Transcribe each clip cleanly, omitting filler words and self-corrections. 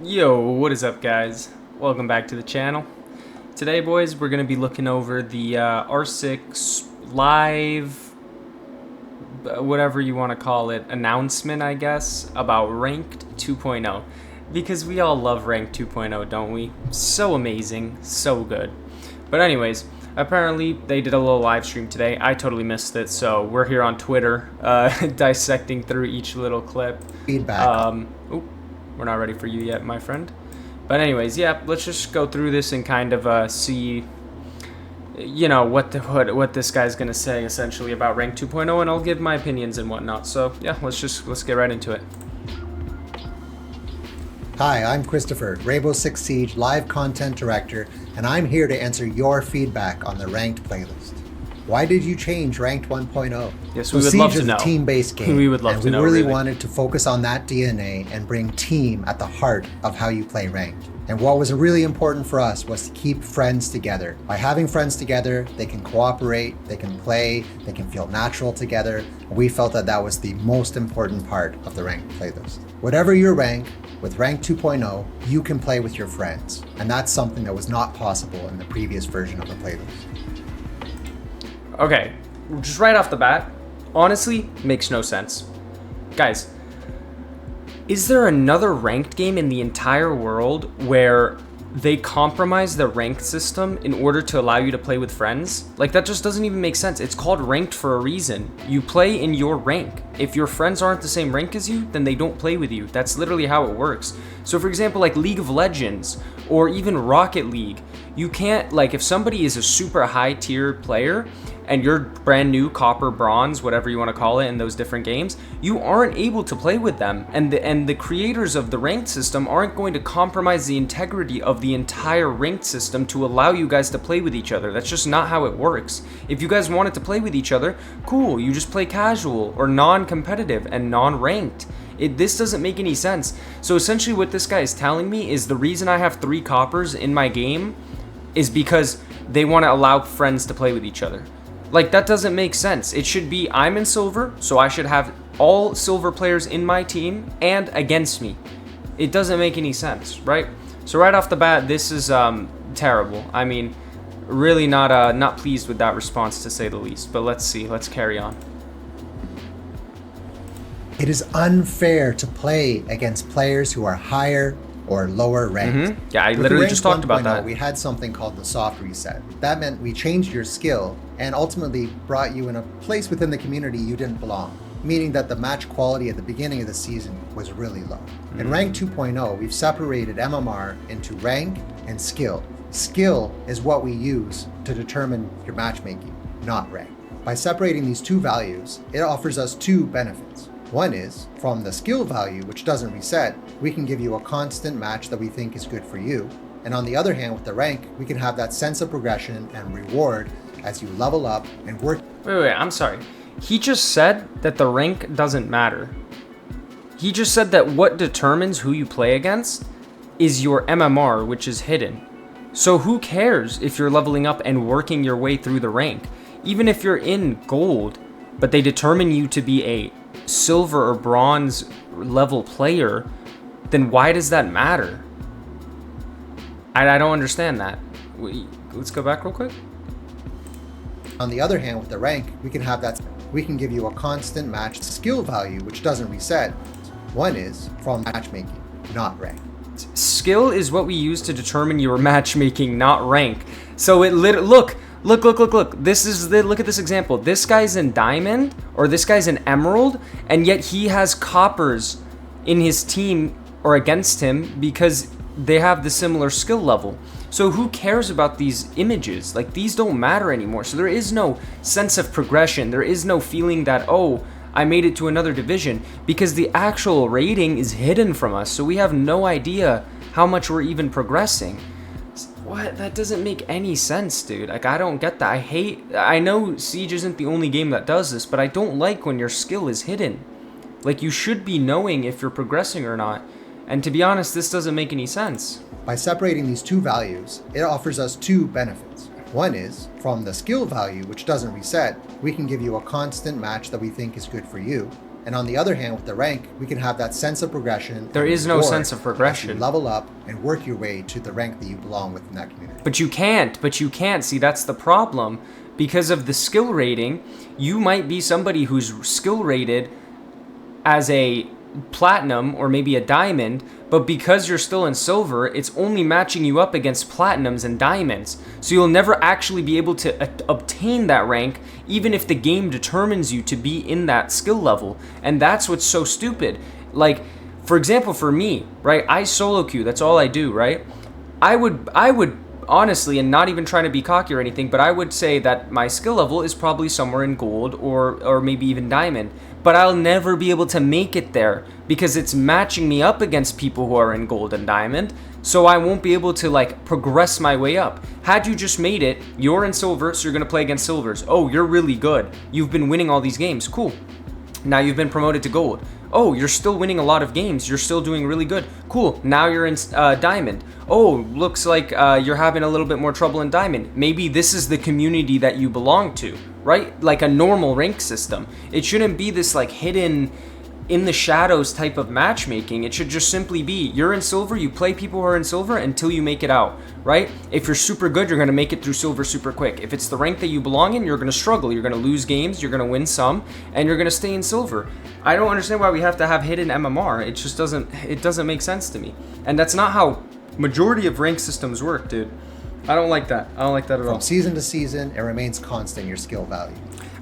Yo, what is up, guys? Welcome back to the channel. Today, boys, we're going to be looking over the R6 live, whatever you want to call it, announcement, I guess, about Ranked 2.0. Because we all love Ranked 2.0, don't we? So amazing, so good. But anyways, apparently they did a little live stream today. I totally missed it, so we're here on Twitter dissecting through each little clip. Feedback. We're not ready for you yet, my friend. But anyways, yeah, let's just go through this and kind of see, you know, what this guy's gonna say essentially about Rank 2.0, and I'll give my opinions and whatnot. So yeah, let's get right into it. Hi, I'm Christopher, Rainbow Six Siege live content director, and I'm here to answer your feedback on the Ranked playlist. Why did you change Ranked 1.0? Yes, So we would Siege love to is know. a team-based game, We would love and to know, we really really. wanted to focus on that DNA and bring team at the heart of how you play Ranked. And what was really important for us was to keep friends together. By having friends together, they can cooperate, they can play, they can feel natural together. And we felt that that was the most important part of the Ranked playlist. Whatever your rank, with Rank 2.0, you can play with your friends. And that's something that was not possible in the previous version of the playlist. Okay, just right off the bat, honestly, makes no sense. Guys, is there another ranked game in the entire world where they compromise the ranked system in order to allow you to play with friends? Like, that just doesn't even make sense. It's called ranked for a reason. You play in your rank. If your friends aren't the same rank as you, then they don't play with you. That's literally how it works. So for example, like League of Legends or even Rocket League, you can't, like, if somebody is a super high tier player and you're brand new copper, bronze, whatever you want to call it in those different games, you aren't able to play with them. And the creators of the ranked system aren't going to compromise the integrity of the entire ranked system to allow you guys to play with each other. That's just not how it works. If you guys wanted to play with each other, cool, you just play casual or non-competitive and non-ranked. This doesn't make any sense. So essentially what this guy is telling me is the reason I have 3 coppers in my game is because they want to allow friends to play with each other. Like, that doesn't make sense. It should be I'm in silver, so I should have all silver players in my team and against me. It doesn't make any sense, right? So right off the bat, this is terrible. I mean, really not pleased with that response, to say the least. But let's see. Let's carry on. It is unfair to play against players who are higher or lower ranked. Yeah, I With literally Ranked just talked about 1.0, that. We had something called the soft reset. That meant we changed your skill and ultimately brought you in a place within the community you didn't belong, meaning that the match quality at the beginning of the season was really low. In Rank 2.0, we've separated MMR into rank and skill. Skill is what we use to determine your matchmaking, not rank. By separating these two values, it offers us 2 benefits. One is, from the skill value, which doesn't reset, we can give you a constant match that we think is good for you. And on the other hand, with the rank, we can have that sense of progression and reward as you level up and work. Wait, I'm sorry. He just said that the rank doesn't matter. He just said that what determines who you play against is your MMR, which is hidden. So who cares if you're leveling up and working your way through the rank? Even if you're in gold, but they determine you to be a silver or bronze level player, then why does that matter? I don't understand that. Let's go back real quick. On the other hand, with the rank, we can give you a constant match skill value, which doesn't reset. One is from matchmaking, not rank. Skill is what we use to determine your matchmaking, not rank. So it look. This is look at this example. This guy's in diamond or this guy's in emerald, and yet he has coppers in his team or against him because they have the similar skill level. So who cares about these images? Like, these don't matter anymore. So there is no sense of progression. There is no feeling that, oh, I made it to another division, because the actual rating is hidden from us. So we have no idea how much we're even progressing. What? That doesn't make any sense, dude. Like, I don't get that. I know Siege isn't the only game that does this, but I don't like when your skill is hidden. Like, you should be knowing if you're progressing or not. And to be honest, this doesn't make any sense. By separating these 2 values, it offers us 2 benefits. One is, from the skill value, which doesn't reset, we can give you a constant match that we think is good for you. And on the other hand, with the rank, we can have that sense of progression. There is no reward sense of as progression. you level up and work your way to the rank that you belong with in that community. But you can't. See, that's the problem. Because of the skill rating, you might be somebody who's skill rated as a platinum or maybe a diamond, but because you're still in silver, it's only matching you up against platinums and diamonds. So you'll never actually be able to obtain that rank, even if the game determines you to be in that skill level. And that's what's so stupid. Like, for example, for me, right, I solo queue, that's all I do, right? I would honestly, and not even trying to be cocky or anything, but I would say that my skill level is probably somewhere in gold or maybe even diamond. But I'll never be able to make it there because it's matching me up against people who are in gold and diamond. So I won't be able to like progress my way up. Had you just made it, you're in silver, so you're going to play against silvers. Oh, you're really good. You've been winning all these games. Cool. Now you've been promoted to gold. Oh, you're still winning a lot of games. You're still doing really good. Cool. Now you're in diamond. Oh, looks like you're having a little bit more trouble in diamond. Maybe this is the community that you belong to, right? Like a normal rank system. It shouldn't be this like hidden in the shadows type of matchmaking. It should just simply be you're in silver, you play people who are in silver until you make it out, right? If you're super good, you're going to make it through silver super quick. If it's the rank that you belong in, you're going to struggle. You're going to lose games, you're going to win some, and you're going to stay in silver. I don't understand why we have to have hidden MMR. It just doesn't make sense to me. And that's not how majority of rank systems work, dude. I don't like that. I don't like that at all. From season to season, it remains constant, your skill value.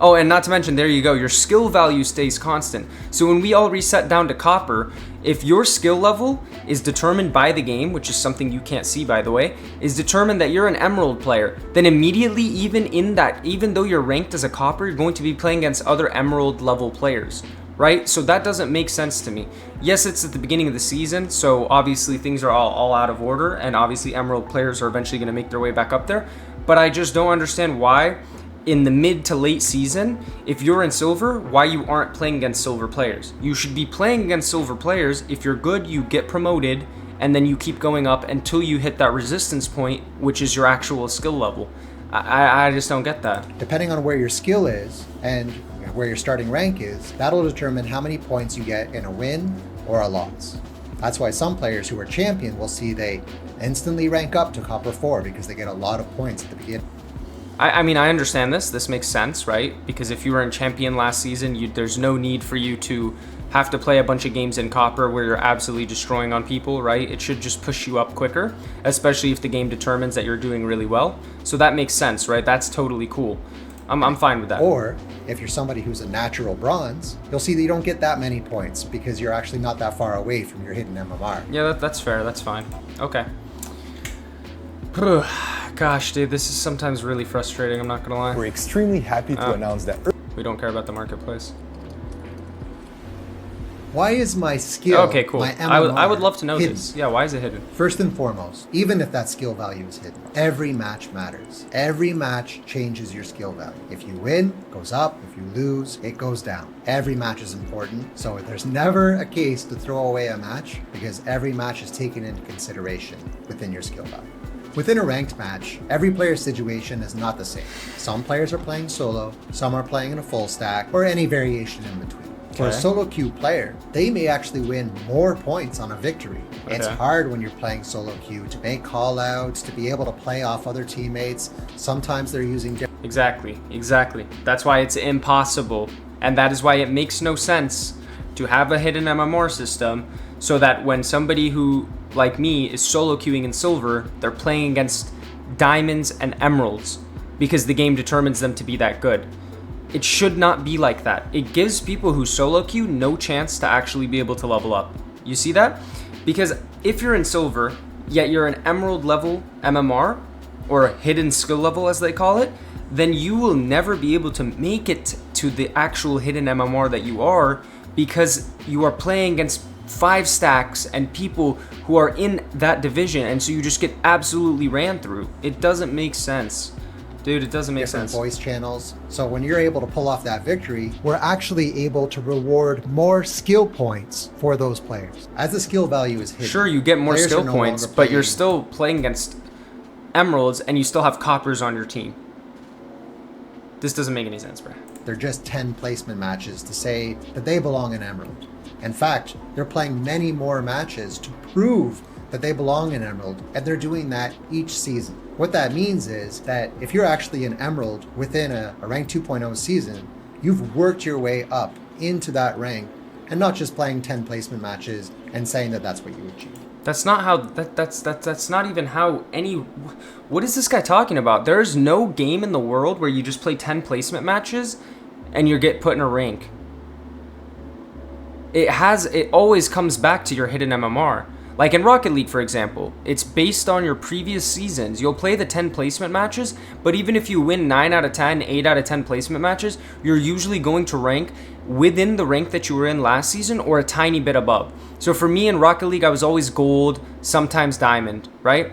Oh, and not to mention, there you go, your skill value stays constant. So when we all reset down to copper, if your skill level is determined by the game, which is something you can't see by the way, is determined that you're an emerald player, then immediately even though you're ranked as a copper, you're going to be playing against other emerald level players, right? So that doesn't make sense to me. Yes, it's at the beginning of the season, so obviously things are all out of order, and obviously emerald players are eventually going to make their way back up there, but I just don't understand why in the mid to late season, if you're in silver, why you aren't playing against silver players. You should be playing against silver players. If you're good, you get promoted, and then you keep going up until you hit that resistance point, which is your actual skill level. I just don't get that. Depending on where your skill is and where your starting rank is, that'll determine how many points you get in a win or a loss. That's why some players who are champion will see they instantly rank up to Copper 4 because they get a lot of points at the beginning. I mean, I understand this. This makes sense, right? Because if you were in champion last season, there's no need for you to have to play a bunch of games in copper where you're absolutely destroying on people, right? It should just push you up quicker, especially if the game determines that you're doing really well. So that makes sense, right? That's totally cool. I'm fine with that. Or if you're somebody who's a natural bronze, you'll see that you don't get that many points because you're actually not that far away from your hidden MMR. Yeah, that's fair. That's fine. Okay. Gosh, dude, this is sometimes really frustrating, I'm not gonna lie. We're extremely happy to announce that. We don't care about the marketplace. Why is my skill, Okay, cool. my MMR, I would love to know hidden? this. Yeah, why is it hidden? First and foremost, even if that skill value is hidden, every match matters. Every match changes your skill value. If you win, it goes up. If you lose, it goes down. Every match is important, so there's never a case to throw away a match because every match is taken into consideration within your skill value. Within a ranked match, every player's situation is not the same. Some players are playing solo, some are playing in a full stack, or any variation in between. For a Okay. solo queue player, they may actually win more points on a victory. It's Okay. hard when you're playing solo queue to make call-outs, to be able to play off other teammates. Sometimes they're using different Exactly. That's why it's impossible. And that is why it makes no sense to have a hidden MMR system so that when somebody who, like me, is solo queuing in silver, they're playing against diamonds and emeralds because the game determines them to be that good. It should not be like that. It gives people who solo queue no chance to actually be able to level up. You see that? Because if you're in silver, yet you're an emerald level MMR, or a hidden skill level as they call it, then you will never be able to make it to the actual hidden MMR that you are because you are playing against 5 stacks and people who are in that division, and so you just get absolutely ran through. It doesn't make sense. Dude, it doesn't make sense. voice channels. So when you're able to pull off that victory, we're actually able to reward more skill points for those players. As the skill value is hidden. Sure, you get more players skill are no points, longer but you're playing- still playing against emeralds and you still have coppers on your team. This doesn't make any sense, bro. they're just 10 placement matches to say that they belong in Emerald. In fact, they're playing many more matches to prove that they belong in Emerald, and they're doing that each season. What that means is that if you're actually in Emerald within a rank 2.0 season, you've worked your way up into that rank and not just playing 10 placement matches and saying that that's what you achieve. That's not how that's not even how any. What is this guy talking about? There's no game in the world where you just play 10 placement matches and you get put in a rank. It always comes back to your hidden MMR. Like in Rocket League, for example, it's based on your previous seasons. You'll play the 10 placement matches, but even if you win 9 out of 10, 8 out of 10 placement matches, you're usually going to rank within the rank that you were in last season or a tiny bit above. So for me in Rocket League, I was always gold, sometimes diamond, right?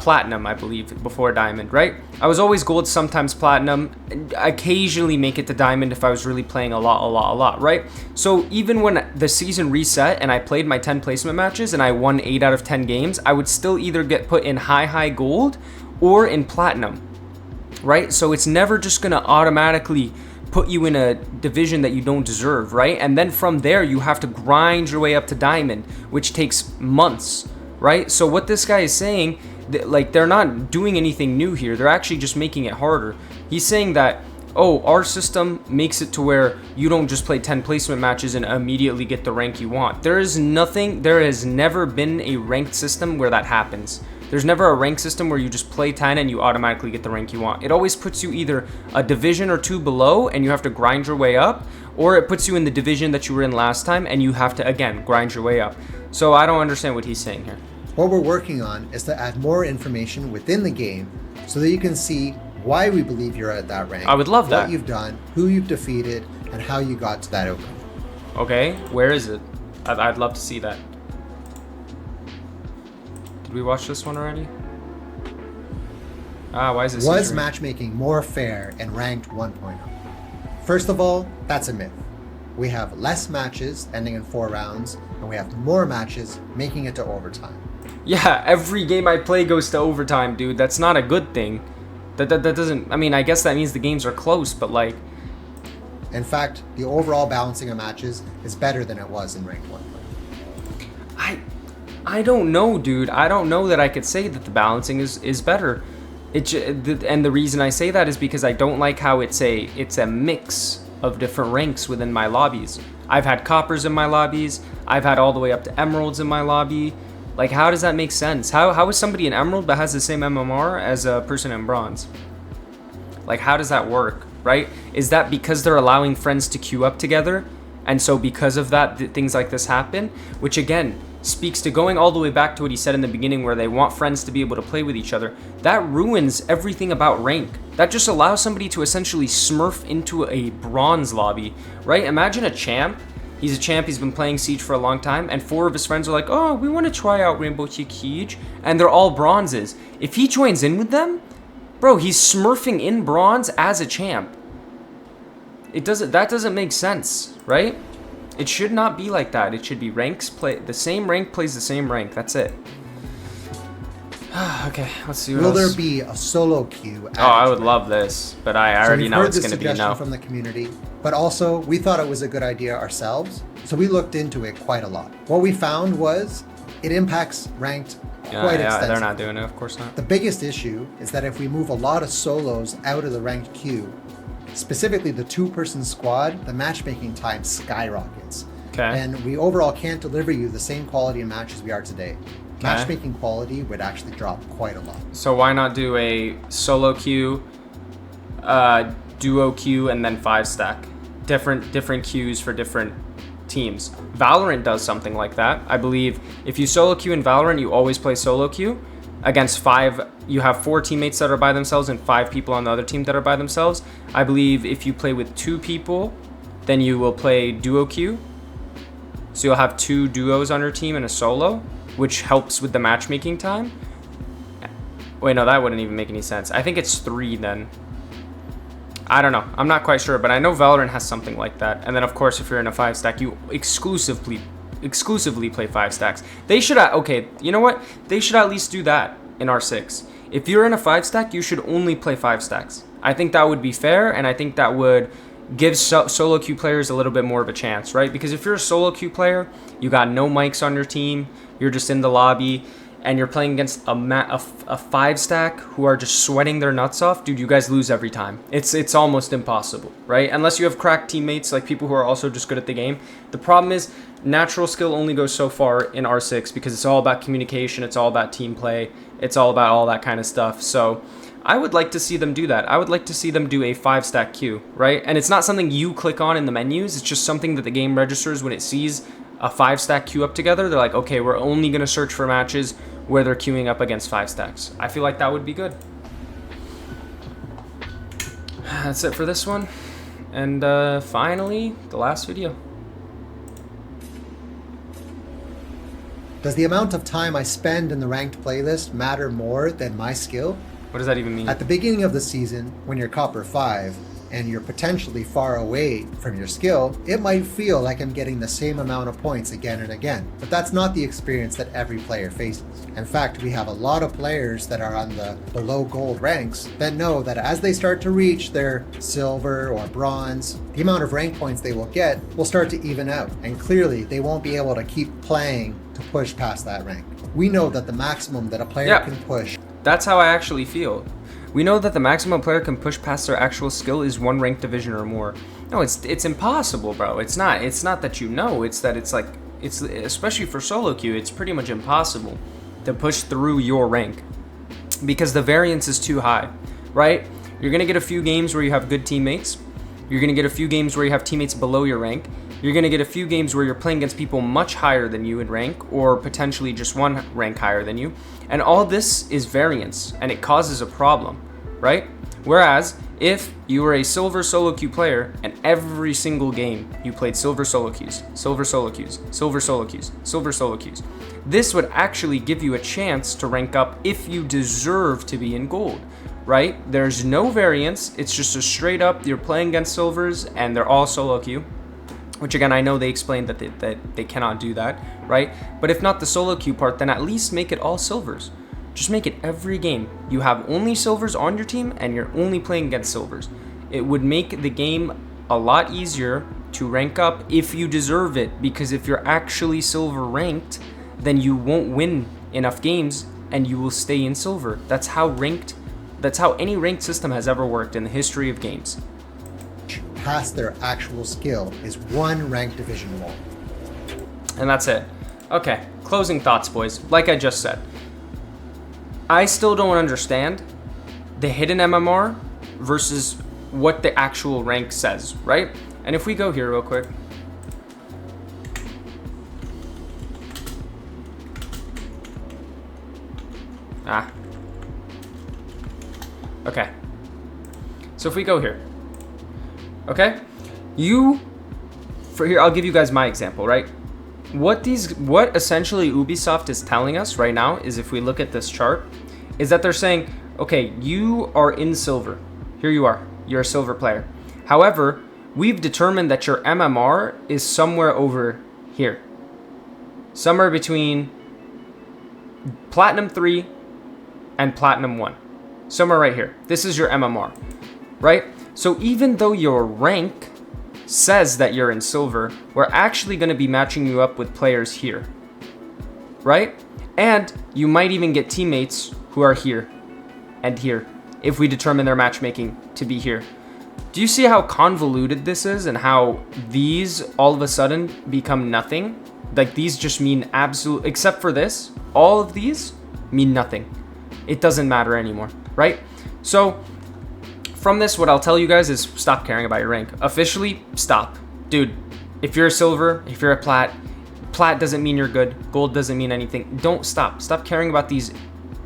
Platinum, I believe, before diamond, right? I was always gold, sometimes platinum, occasionally make it to diamond if I was really playing a lot, right? So even when the season reset and I played my 10 placement matches and I won 8 out of 10 games, I would still either get put in high gold or in platinum, right? So it's never just gonna automatically put you in a division that you don't deserve, right? And then from there, you have to grind your way up to diamond, which takes months, right? So what this guy is saying, like, they're not doing anything new here. They're actually just making it harder. He's saying that, oh, our system makes it to where you don't just play 10 placement matches and immediately get the rank you want. There has never been a ranked system where that happens. There's never a rank system where you just play 10 and you automatically get the rank you want. It always puts you either a division or two below and you have to grind your way up, or it puts you in the division that you were in last time and you have to, again, grind your way up. So I don't understand what he's saying here. What we're working on is to add more information within the game so that you can see why we believe you're at that rank. I would love that. What you've done, who you've defeated, and how you got to that outcome. Okay, where is it? I'd love to see that. Did we watch this one already? Why is this? Was matchmaking more fair in ranked 1.0? First of all, that's a myth. We have less matches ending in 4 rounds, and we have more matches making it to overtime. Yeah, every game I play goes to overtime, dude. That's not a good thing. That doesn't, I mean, I guess that means the games are close, but like... In fact, the overall balancing of matches is better than it was in ranked 1.0. I don't know, dude. I don't know that I could say that the balancing is better. And the reason I say that is because I don't like how it's a mix of different ranks within my lobbies. I've had coppers in my lobbies. I've had all the way up to emeralds in my lobby. Like, how does that make sense? How is somebody in emerald but has the same MMR as a person in bronze? Like, how does that work, right? Is that because they're allowing friends to queue up together? And so because of that, things like this happen? Which, again, speaks to going all the way back to what he said in the beginning where they want friends to be able to play with each other. That ruins everything about rank. That just allows somebody to essentially smurf into a bronze lobby, right? Imagine a champ. He's a champ, he's been playing Siege for a long time, and 4 of his friends are like, oh, we want to try out Rainbow Six Siege, and they're all bronzes. If he joins in with them, bro, he's smurfing in bronze as a champ. That doesn't make sense, right? It should not be like that. It should be the same rank plays the same rank. That's it. Okay, let's see what else. Will there be a solo queue? Oh, I would love this, but I already know it's going to be no. From the community, but also we thought it was a good idea ourselves, so we looked into it quite a lot. What we found was it impacts ranked quite extensively. They're not doing it, of course not. The biggest issue is that if we move a lot of solos out of the ranked queue, specifically the 2-person squad, the matchmaking time skyrockets. Okay. And we overall can't deliver you the same quality of matches we are today. Okay. Matchmaking quality would actually drop quite a lot. So why not do a solo queue, duo queue, and then 5-stack? Different queues for different teams. Valorant does something like that. I believe if you solo queue in Valorant, you always play solo queue. Against 5, you have 4 teammates that are by themselves and 5 people on the other team that are by themselves. I believe if you play with 2 people, then you will play duo queue. So you'll have 2 duos on your team and a solo, which helps with the matchmaking time. Wait, no, that wouldn't even make any sense. I think it's 3 then. I don't know. I'm not quite sure, but I know Valorant has something like that. And then, of course, if you're in a 5-stack, you exclusively play 5 stacks. They should, okay, you know what? They should at least do that in R6. If you're in a 5-stack, you should only play 5 stacks. I think that would be fair, and I think that would give solo queue players a little bit more of a chance, right? Because if you're a solo queue player, you got no mics on your team, you're just in the lobby, and you're playing against a 5 stack who are just sweating their nuts off, dude, you guys lose every time. It's almost impossible, right? Unless you have cracked teammates, like people who are also just good at the game. The problem is natural skill only goes so far in R6 because it's all about communication, it's all about team play, it's all about all that kind of stuff. So I would like to see them do that. I would like to see them do a 5-stack queue, right? And it's not something you click on in the menus. It's just something that the game registers when it sees a 5-stack queue up together. They're like, okay, we're only going to search for matches where they're queuing up against 5 stacks. I feel like that would be good. That's it for this one. And finally, the last video. Does the amount of time I spend in the ranked playlist matter more than my skill? What does that even mean? At the beginning of the season, when you're Copper 5 and you're potentially far away from your skill, it might feel like I'm getting the same amount of points again and again. But that's not the experience that every player faces. In fact, we have a lot of players that are on the below gold ranks that know that as they start to reach their silver or bronze, the amount of rank points they will get will start to even out. And clearly, they won't be able to keep playing to push past that rank. We know that the maximum that a player can push. That's how I actually feel. We know that the maximum player can push past their actual skill is 1 ranked division or more. No, it's impossible, bro. It's not that you know. It's that it's especially for solo queue, it's pretty much impossible to push through your rank because the variance is too high, right? You're gonna get a few games where you have good teammates. You're gonna get a few games where you have teammates below your rank. You're going to get a few games where you're playing against people much higher than you in rank, or potentially just 1 rank higher than you. And all this is variance, and it causes a problem, right? Whereas, if you were a silver solo queue player, and every single game you played silver solo queues, silver solo queues, silver solo queues, silver solo queues, this would actually give you a chance to rank up if you deserve to be in gold, right? There's no variance. It's just a straight up, you're playing against silvers, and they're all solo queue. Which again, I know they explained that they cannot do that, right? But if not the solo queue part, then at least make it all silvers. Just make it every game. You have only silvers on your team and you're only playing against silvers. It would make the game a lot easier to rank up if you deserve it, because if you're actually silver ranked, then you won't win enough games and you will stay in silver. That's how any ranked system has ever worked in the history of games. Past their actual skill is 1 ranked division wall. And that's it. Okay, closing thoughts, boys. Like I just said, I still don't understand the hidden MMR versus what the actual rank says, right? And if we go here real quick. Okay. So if we go here. Okay, for here, I'll give you guys my example, right? What essentially Ubisoft is telling us right now is, if we look at this chart, is that they're saying, okay, you are in silver. Here you are. You're a silver player. However, we've determined that your MMR is somewhere over here. Somewhere between Platinum 3 and Platinum 1. Somewhere right here. This is your MMR, right? So even though your rank says that you're in silver, we're actually going to be matching you up with players here, right? And you might even get teammates who are here and here if we determine their matchmaking to be here. Do you see how convoluted this is and how these all of a sudden become nothing? Like, these just mean absolute, except for this, all of these mean nothing. It doesn't matter anymore, right? So from this, what I'll tell you guys is stop caring about your rank. Officially, stop. Dude, if you're a silver, if you're a plat doesn't mean you're good. Gold doesn't mean anything. Don't stop. Stop caring about these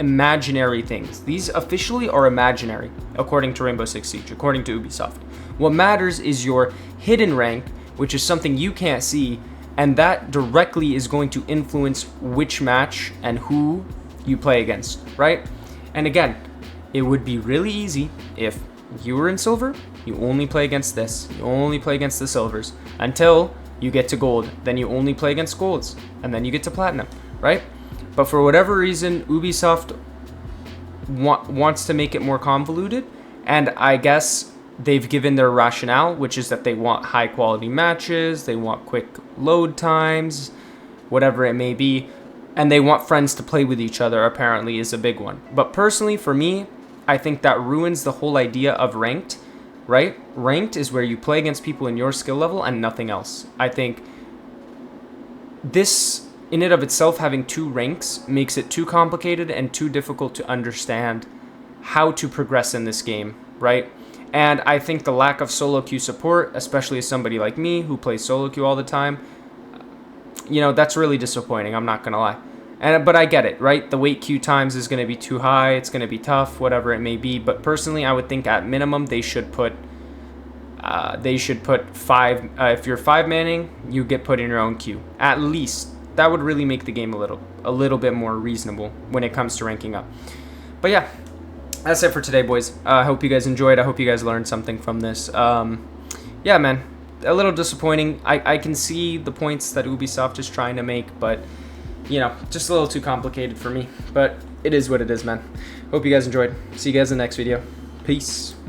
imaginary things. These officially are imaginary, according to Rainbow Six Siege, according to Ubisoft. What matters is your hidden rank, which is something you can't see, and that directly is going to influence which match and who you play against, right? And again, it would be really easy if you were in silver, you only play against this. You only play against the silvers until you get to gold. Then you only play against golds, and then you get to platinum, right? But for whatever reason, Ubisoft wants to make it more convoluted, And I guess they've given their rationale, which is that they want high quality matches, they want quick load times, whatever it may be, and they want friends to play with each other, apparently, is a big one. But personally, for me, I think that ruins the whole idea of ranked, right? Ranked is where you play against people in your skill level and nothing else. I think this, in and of itself, having 2 ranks makes it too complicated and too difficult to understand how to progress in this game, right? And I think the lack of solo queue support, especially as somebody like me who plays solo queue all the time, that's really disappointing, I'm not going to lie. But I get it, right? The wait queue times is going to be too high, it's going to be tough, whatever it may be. But personally, I would think at minimum they should put 5, if you're 5-manning, you get put in your own queue. At least. That would really make the game a little bit more reasonable when it comes to ranking up. But yeah, that's it for today, boys. I hope you guys enjoyed. I hope you guys learned something from this. Yeah, man, a little disappointing. I can see the points that Ubisoft is trying to make, but, just a little too complicated for me. But it is what it is, man. Hope you guys enjoyed. See you guys in the next video. Peace.